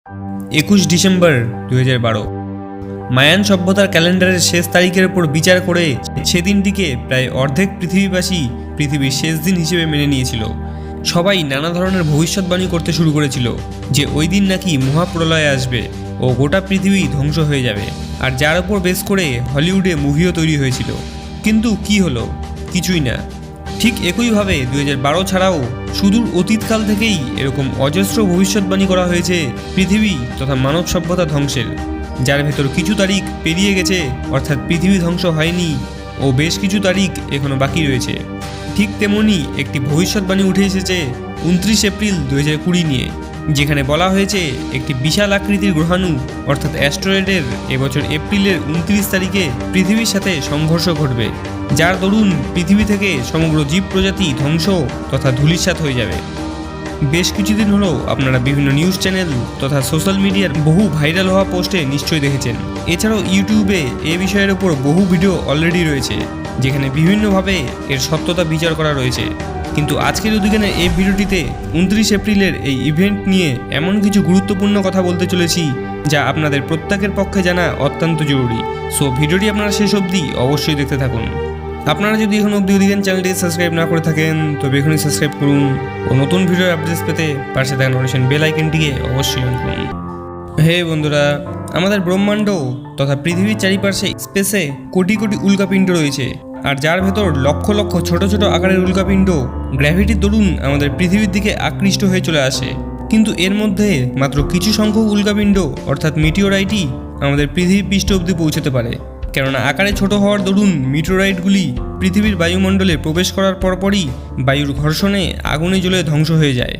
21 December 2012 Mayan সভ্যতার ক্যালেন্ডারের শেষ তারিখের উপর বিচার করে সেদিনটিকে প্রায় অর্ধেক পৃথিবীবাসী পৃথিবীর শেষ দিন হিসেবে মেনে নিয়েছিল। সবাই নানা ধরনের ভবিষ্যৎবাণী করতে শুরু করেছিল যে ওই দিন নাকি মহাপ্রলয় আসবে ও গোটা পৃথিবী ধ্বংস হয়ে যাবে, আর যার উপর বেস করে হলিউডে মুভিও তৈরি হয়েছিল। কিন্তু কি হলো? কিছুই না। ঠিক একইভাবে 2012 ছাড়াও সুদূর অতীতকাল থেকেই এরকম অজস্র ভবিষ্যৎবাণী করা হয়েছে পৃথিবী তথা মানব সভ্যতা ধ্বংসের, যার ভেতর কিছু তারিখ পেরিয়ে গেছে, অর্থাৎ পৃথিবী ধ্বংস হয়নি, ও বেশ কিছু তারিখ এখনও বাকি রয়েছে। ঠিক তেমনই একটি ভবিষ্যৎবাণী উঠে এসেছে 29 এপ্রিল 2020 নিয়ে, যেখানে বলা হয়েছে একটি বিশাল আকৃতির গ্রহাণু অর্থাৎ অ্যাস্টেরয়েডের এবছর এপ্রিলের 29 তারিখে পৃথিবীর সাথে সংঘর্ষ ঘটবে, যার দরুন পৃথিবী থেকে সমগ্র জীব প্রজাতি ধ্বংস তথা ধূলিসাৎ হয়ে যাবে। বেশ কিছুদিন হলো আপনারা বিভিন্ন নিউজ চ্যানেল তথা সোশ্যাল মিডিয়ার বহু ভাইরাল হওয়া পোস্টে নিশ্চয়ই দেখেছেন। এছাড়াও ইউটিউবে এ বিষয়ের উপর বহু ভিডিও অলরেডি রয়েছে, যেখানে বিভিন্নভাবে এর সত্যতা বিচার করা রয়েছে। কিন্তু আজকের উদ্যোগের এই ভিডিওটিতে 29 এপ্রিলের এই ইভেন্ট নিয়ে এমন কিছু গুরুত্বপূর্ণ কথা বলতে চলেছি যা আপনাদের প্রত্যেকের পক্ষে জানা অত্যন্ত জরুরি। সো ভিডিওটি আপনারা শেষ অবধি অবশ্যই দেখতে থাকুন। আপনারা যদি এখন অবধি উদ্যোগের চ্যানেলটি সাবস্ক্রাইব না করে থাকেন তবে এখনই সাবস্ক্রাইব করুন ও নতুন ভিডিওর আপডেটস পেতে পাশে থাকা নোটিফিকেশন বেল আইকনটিকে অবশ্যই অন করুন। হে বন্ধুরা, আমাদের ব্রহ্মাণ্ড তথা পৃথিবীর চারিপাশে স্পেসে কোটি কোটি উল্কাপিণ্ড রয়েছে, আর যার ভেতর লক্ষ লক্ষ ছোট ছোট আকারের উল্কাপিণ্ড গ্র্যাভিটির দরুন আমাদের পৃথিবীর দিকে আকৃষ্ট হয়ে চলে আসে। কিন্তু এর মধ্যে মাত্র কিছু সংখ্যক উল্কাপিণ্ড অর্থাৎ মিটিওরাইটই আমাদের পৃথিবী পৃষ্ঠ অবধি পৌঁছতে পারে, কেননা আকারে ছোট হওয়ার দরুন মিটিওরাইটগুলি পৃথিবীর বায়ুমণ্ডলে প্রবেশ করার পরপরই বায়ুর ঘর্ষণে আগুনে জ্বলে ধ্বংস হয়ে যায়।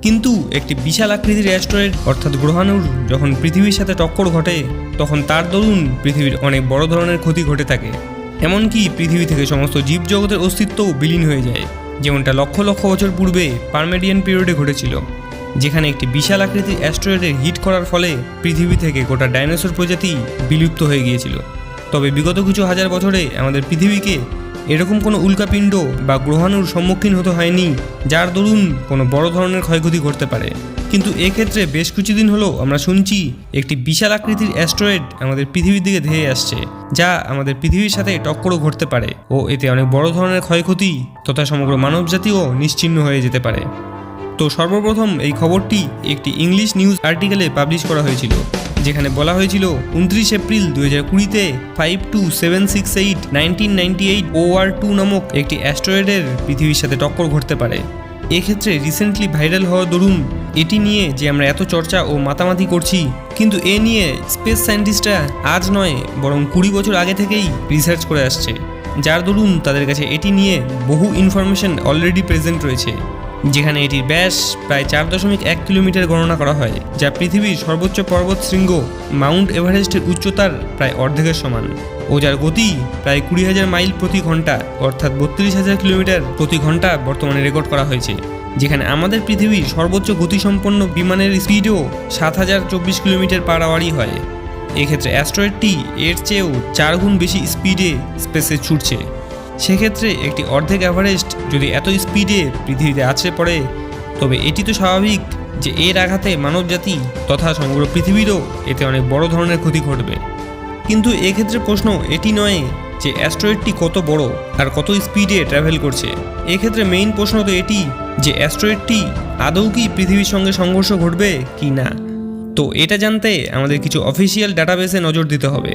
কিন্তু একটি বিশাল আকৃতির অ্যাস্টেরয়েড অর্থাৎ গ্রহাণুর যখন পৃথিবীর সাথে টক্কর ঘটে, তখন তার দরুন পৃথিবীর অনেক বড় ধরনের ক্ষতি ঘটে থাকে। এমনকি পৃথিবী থেকে সমস্ত জীবজগতের অস্তিত্বও বিলীন হয়ে যায়, যেমনটা লক্ষ লক্ষ বছর পূর্বে পারমেডিয়ান পিরিয়ডে ঘটেছিল, যেখানে একটি বিশাল আকৃতির অ্যাস্টেরয়েডের হিট করার ফলে পৃথিবী থেকে গোটা ডাইনোসর প্রজাতি বিলুপ্ত হয়ে গিয়েছিল। তবে বিগত কিছু হাজার বছরে আমাদের পৃথিবীকে এরকম কোনো উল্কাপিণ্ড বা গ্রহাণুর সম্মুখীন হতে হয়নি যার দরুন কোনো বড় ধরনের ক্ষয়ক্ষতি ঘটতে পারে। কিন্তু এক্ষেত্রে বেশ কিছুদিন হলো আমরা শুনছি একটি বিশাল আকৃতির অ্যাস্টেরয়েড আমাদের পৃথিবীর দিকে ধেয়ে আসছে, যা আমাদের পৃথিবীর সাথে টক্করও ঘটতে পারে ও এতে অনেক বড় ধরনের ক্ষয়ক্ষতি তথা সমগ্র মানবজাতিও নিশ্চিহ্ন হয়ে যেতে পারে। তো সর্বপ্রথম এই খবরটি একটি ইংলিশ নিউজ আর্টিকেলে পাবলিশ করা হয়েছিল, যেখানে বলা হয়েছিল 29 এপ্রিল 2020-তে 52768 OR2 নামক একটি অ্যাস্টেরয়েডের পৃথিবীর সাথে টক্কর ঘটতে পারে। এক্ষেত্রে রিসেন্টলি ভাইরাল হওয়ার দরুন এটি নিয়ে যে আমরা এত চর্চা ও মাতামাতি করছি, কিন্তু এ নিয়ে স্পেস সায়েন্টিস্টরা আজ নয় বরং 20 বছর আগে থেকেই রিসার্চ করে আসছে, যার দরুন তাদের কাছে এটি নিয়ে বহু ইনফরমেশন অলরেডি প্রেজেন্ট রয়েছে। যেখানে এটির ব্যাস প্রায় 4.1 কিলোমিটার গণনা করা হয়, যা পৃথিবীর সর্বোচ্চ পর্বত শৃঙ্গ মাউন্ট এভারেস্টের উচ্চতার প্রায় অর্ধেকের সমান, ও যার গতি প্রায় 20,000 মাইল প্রতি ঘন্টা অর্থাৎ 32,000 কিলোমিটার প্রতি ঘন্টা বর্তমানে রেকর্ড করা হয়েছে। যেখানে আমাদের পৃথিবীর সর্বোচ্চ গতিসম্পন্ন বিমানের স্পিডও 7,024 কিলোমিটার পার আওয়ারই হয়। এক্ষেত্রে অ্যাস্টেরয়েডটি এর চেয়েও 4 গুণ বেশি স্পিডে স্পেসে ছুটছে। সেক্ষেত্রে একটি অর্ধেক এভারেস্ট যদি এত স্পিডে পৃথিবীতে আছড়ে পড়ে, তবে এটি তো স্বাভাবিক যে এর আঘাতে মানবজাতি তথা সমগ্র পৃথিবীরও এতে অনেক বড় ধরনের ক্ষতি ঘটবে। কিন্তু এক্ষেত্রে প্রশ্ন এটি নয় যে অ্যাস্টেরয়েডটি কত বড় আর কত স্পিডে ট্রাভেল করছে। এক্ষেত্রে মেইন প্রশ্ন তো এটি যে অ্যাস্টেরয়েডটি আদৌ কি পৃথিবীর সঙ্গে সংঘর্ষ ঘটবে কি না। তো এটা জানতে আমাদের কিছু অফিসিয়াল ডাটাবেসে নজর দিতে হবে।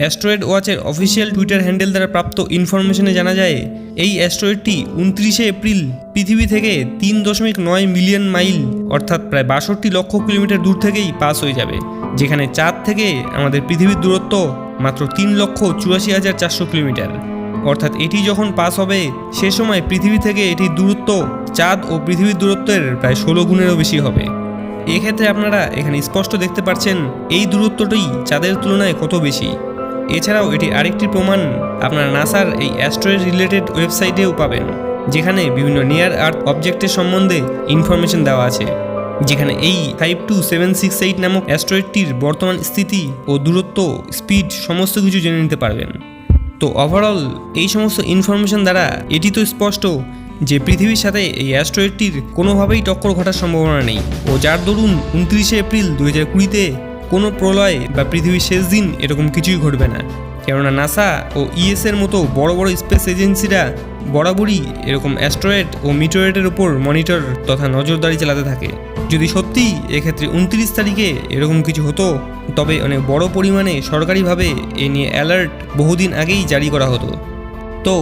অ্যাস্টেরয়েড ওয়াচের অফিসিয়াল টুইটার হ্যান্ডেল দ্বারা প্রাপ্ত ইনফরমেশনে জানা যায় এই অ্যাস্টেরয়েডটি 29 এপ্রিল পৃথিবী থেকে 3.9 মিলিয়ন মাইল অর্থাৎ প্রায় 62 লক্ষ কিলোমিটার দূর থেকেই পাস হয়ে যাবে, যেখানে চাঁদ থেকে আমাদের পৃথিবীর দূরত্ব মাত্র 3,84,400 কিলোমিটার। অর্থাৎ এটি যখন পাস হবে সে সময় পৃথিবী থেকে এটির দূরত্ব চাঁদ ও পৃথিবীর দূরত্বের প্রায় 16 গুণেরও বেশি হবে। এক্ষেত্রে আপনারা এখানে স্পষ্ট দেখতে পাচ্ছেন এই দূরত্বটি চাঁদের তুলনায় কত বেশি। এছাড়াও এটি আরেকটি প্রমাণ আপনারা নাসার এই অ্যাস্টেরয়েড রিলেটেড ওয়েবসাইটেও পাবেন, যেখানে বিভিন্ন নিয়ার আর্থ অবজেক্টের সম্বন্ধে ইনফরমেশন দেওয়া আছে, যেখানে এই 52768 নামক অ্যাস্টেরয়েডটির বর্তমান স্থিতি ও দূরত্ব, স্পিড সমস্ত কিছু জেনে নিতে পারবেন। তো ওভারঅল এই সমস্ত ইনফরমেশন দ্বারা এটি তো স্পষ্ট যে পৃথিবীর সাথে এই অ্যাস্ট্রয়েডটির কোনোভাবেই টক্কর ঘটার সম্ভাবনা নেই ও যার দরুন 29শে এপ্রিল 2020-তে কোনো প্রলয় বা পৃথিবীর শেষ দিন এরকম কিছুই ঘটবে না। কেননা নাসা ও ইএসের মতো বড় বড় স্পেস এজেন্সিরা বরাবরই এরকম অ্যাস্ট্রয়েড ও মিটোয়েটের উপর মনিটর তথা নজরদারি চালাতে থাকে। যদি সত্যিই এক্ষেত্রে 29 তারিখে এরকম কিছু হতো তবে অনেক বড় পরিমাণে সরকারিভাবে এ নিয়ে অ্যালার্ট বহুদিন আগেই জারি করা হতো। তো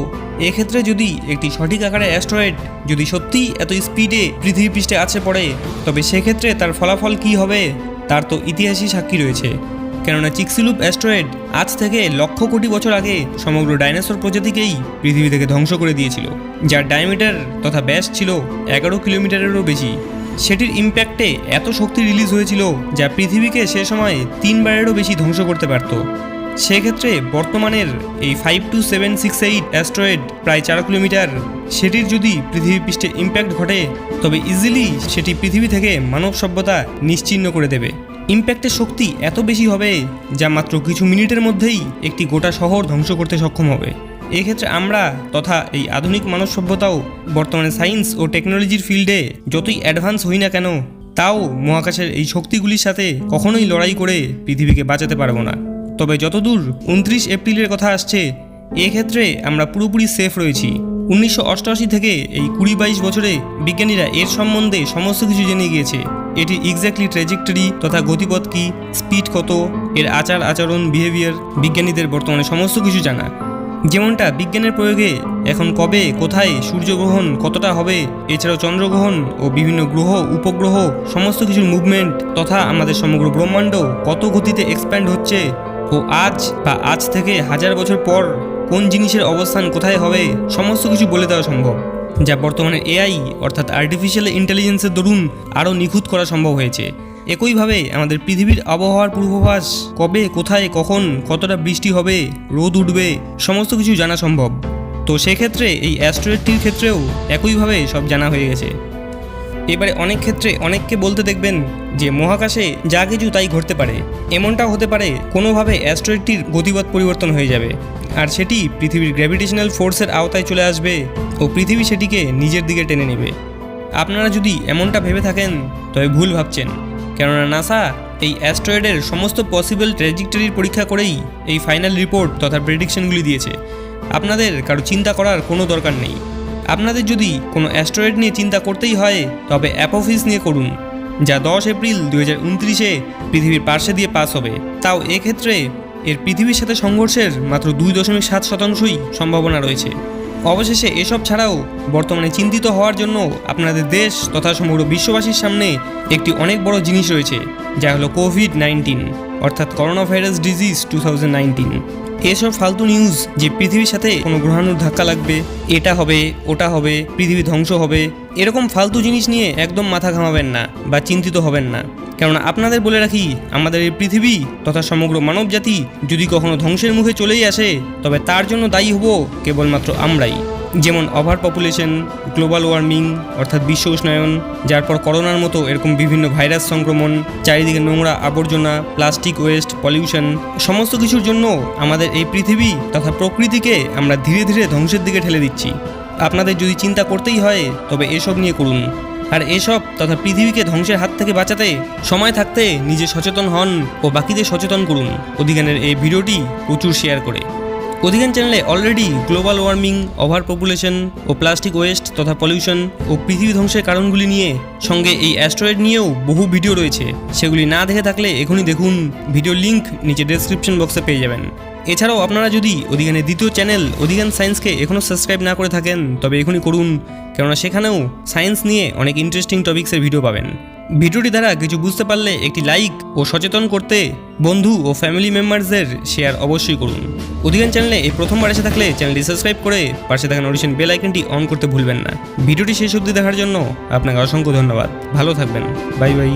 এক্ষেত্রে যদি একটি সঠিক আকারে অ্যাস্ট্রয়েড যদি সত্যিই এত স্পিডে পৃথিবী পৃষ্ঠে আছে পড়ে তবে সেক্ষেত্রে তার ফলাফল কী হবে তার তো ইতিহাসই সাক্ষী রয়েছে। কেননা চিকসিলুপ অ্যাস্ট্রয়েড আজ থেকে লক্ষ কোটি বছর আগে সমগ্র ডাইনোসর প্রজাতিকেই পৃথিবী থেকে ধ্বংস করে দিয়েছিল, যার ডায়ামিটার তথা ব্যাস ছিল 11 কিলোমিটারেরও বেশি। সেটির ইম্প্যাক্টে এত শক্তি রিলিজ হয়েছিল যা পৃথিবীকে সে সময় 3 বারেরও বেশি ধ্বংস করতে পারত। সেক্ষেত্রে বর্তমানের এই 52768 অ্যাস্ট্রয়েড প্রায় 4 কিলোমিটার, সেটির যদি পৃথিবী পৃষ্ঠে ইম্প্যাক্ট ঘটে তবে ইজিলি সেটি পৃথিবী থেকে মানব সভ্যতা নিশ্চিহ্ন করে দেবে। ইম্প্যাক্টের শক্তি এত বেশি হবে যা মাত্র কিছু মিনিটের মধ্যেই একটি গোটা শহর ধ্বংস করতে সক্ষম হবে। এক্ষেত্রে আমরা তথা এই আধুনিক মানব সভ্যতাও বর্তমানে সায়েন্স ও টেকনোলজির ফিল্ডে যতই অ্যাডভান্স হই না কেন তাও মহাকাশের এই শক্তিগুলির সাথে কখনোই লড়াই করে পৃথিবীকে বাঁচাতে পারবো না। তবে যতদূর 29 এপ্রিলের কথা আসছে এক্ষেত্রে আমরা পুরোপুরি সেফ রয়েছি। 1988 থেকে এই 20-22 বছরে বিজ্ঞানীরা এর সম্বন্ধে সমস্ত কিছু জেনে গিয়েছে। এটি এক্স্যাক্টলি ট্র্যাজেক্টরি তথা গতিপথ কী, স্পিড কত, এর আচার আচরণ বিহেভিয়ার, বিজ্ঞানীদের বর্তমানে সমস্ত কিছু জানা। যেমনটা বিজ্ঞানের প্রয়োগে এখন কবে কোথায় সূর্যগ্রহণ কতটা হবে, এছাড়াও চন্দ্রগ্রহণ ও বিভিন্ন গ্রহ উপগ্রহ সমস্ত কিছুর মুভমেন্ট তথা আমাদের সমগ্র ব্রহ্মাণ্ড কত গতিতে এক্সপ্যান্ড হচ্ছে ও আজ থেকে 1000 বছর পর কোন জিনিসের অবস্থান কোথায় হবে সমস্ত কিছু বলে দেওয়া সম্ভব, যা বর্তমানে এআই অর্থাৎ আর্টিফিশিয়াল ইন্টেলিজেন্সের দরুন আরও নিখুঁত করা সম্ভব হয়েছে। একইভাবে আমাদের পৃথিবীর আবহাওয়ার পূর্বাভাস, কবে কোথায় কখন কতটা বৃষ্টি হবে, রোদ উঠবে সমস্ত কিছু জানা সম্ভব। তো সেক্ষেত্রে এই অ্যাস্ট্রয়েডটির ক্ষেত্রেও একইভাবে সব জানা হয়ে গেছে। এবারে অনেক ক্ষেত্রে অনেককে বলতে দেখবেন যে মহাকাশে যা কিছু তাই ঘটতে পারে। এমনটাও হতে পারে কোনোভাবে অ্যাস্ট্রয়েডটির গতিপথ পরিবর্তন হয়ে যাবে আর সেটি পৃথিবীর গ্র্যাভিটেশনাল ফোর্সের আওতায় চলে আসবে ও পৃথিবী সেটিকে নিজের দিকে টেনে নেবে। আপনারা যদি এমনটা ভেবে থাকেন তবে ভুল ভাবছেন, কেননা নাসা এই অ্যাস্ট্রয়েডের সমস্ত পসিবল ট্র্যাজেক্টরির পরীক্ষা করেই এই ফাইনাল রিপোর্ট তথা প্রেডিকশনগুলি দিয়েছে। আপনাদের কারো চিন্তা করার কোনো দরকার নেই। আপনাদের যদি কোনো অ্যাস্ট্রয়েড নিয়ে চিন্তা করতেই হয় তবে অ্যাপোফিস নিয়ে করুন, যা 10 এপ্রিল 2029-এ পৃথিবীর পার্শ্বে দিয়ে পাস হবে। তাও এক্ষেত্রে এর পৃথিবীর সাথে সংঘর্ষের মাত্র 2.7%ই সম্ভাবনা রয়েছে। অবশেষে এসব ছাড়াও বর্তমানে চিন্তিত হওয়ার জন্য আপনাদের দেশ তথা সমগ্র বিশ্ববাসীর সামনে একটি অনেক বড় জিনিস রয়েছে, যা হলো কোভিড-19 অর্থাৎ করোনা ভাইরাস ডিজিজ 2019। এসব ফালতু নিউজ যে পৃথিবীর সাথে কোনো গ্রহাণুর ধাক্কা লাগবে, এটা হবে ওটা হবে, পৃথিবী ধ্বংস হবে, এরকম ফালতু জিনিস নিয়ে একদম মাথা ঘামাবেন না বা চিন্তিত হবেন না। কেননা আপনাদের বলে রাখি, আমাদের এই পৃথিবী তথা সমগ্র মানবজাতি যদি কখনো ধ্বংসের মুখে চলেই আসে তবে তার জন্য দায়ী হব কেবলমাত্র আমরাই। যেমন ওভার পপুলেশন, গ্লোবাল ওয়ার্মিং অর্থাৎ বিশ্ব উষ্ণায়ন, যার পর করোনার মতো এরকম বিভিন্ন ভাইরাস সংক্রমণ, চারিদিকে নোংরা আবর্জনা, প্লাস্টিক ওয়েস্ট, পলিউশন, সমস্ত কিছুর জন্য আমাদের এই পৃথিবী তথা প্রকৃতিকে আমরা ধীরে ধীরে ধ্বংসের দিকে ঠেলে দিচ্ছি। আপনাদের যদি চিন্তা করতেই হয় তবে এসব নিয়ে করুন। আর এসব তথা পৃথিবীকে ধ্বংসের হাত থেকে বাঁচাতে সময় থাকতে নিজে সচেতন হন ও বাকিদের সচেতন করুন অধিকানের এই ভিডিওটি প্রচুর শেয়ার করে। অধিকান চ্যানেলে already global warming, over population ও প্লাস্টিক ওয়েস্ট তথা পলিউশন ও পৃথিবী ধ্বংসের কারণগুলি নিয়ে সঙ্গে এই অ্যাস্ট্রয়েড নিয়েও বহু ভিডিও রয়েছে। সেগুলি না দেখে থাকলে এখনই দেখুন, ভিডিও লিঙ্ক নিচে ডেসক্রিপশন বক্সে পেয়ে যাবেন। এছাড়াও আপনারা যদি অধিকানের দ্বিতীয় চ্যানেল অধিকান সায়েন্সকে এখনও সাবস্ক্রাইব না করে থাকেন তবে এখনই করুন, কেননা সেখানেও সায়েন্স নিয়ে অনেক ইন্টারেস্টিং টপিক্সের ভিডিও পাবেন। ভিডিওটি দ্বারা কিছু বুঝতে পারলে একটি লাইক ও সচেতন করতে বন্ধু ও ফ্যামিলি মেম্বারসদের শেয়ার অবশ্যই করুন। অধিকান চ্যানেলে এই প্রথমবার এসে থাকলে চ্যানেলটি সাবস্ক্রাইব করে পাশে থাকা নোটিফিকেশন বেল আইকনটি অন করতে ভুলবেন না। ভিডিওটি শেষ অবধি দেখার জন্য আপনাকে অসংখ্য ধন্যবাদ। ভালো থাকবেন। Bye bye.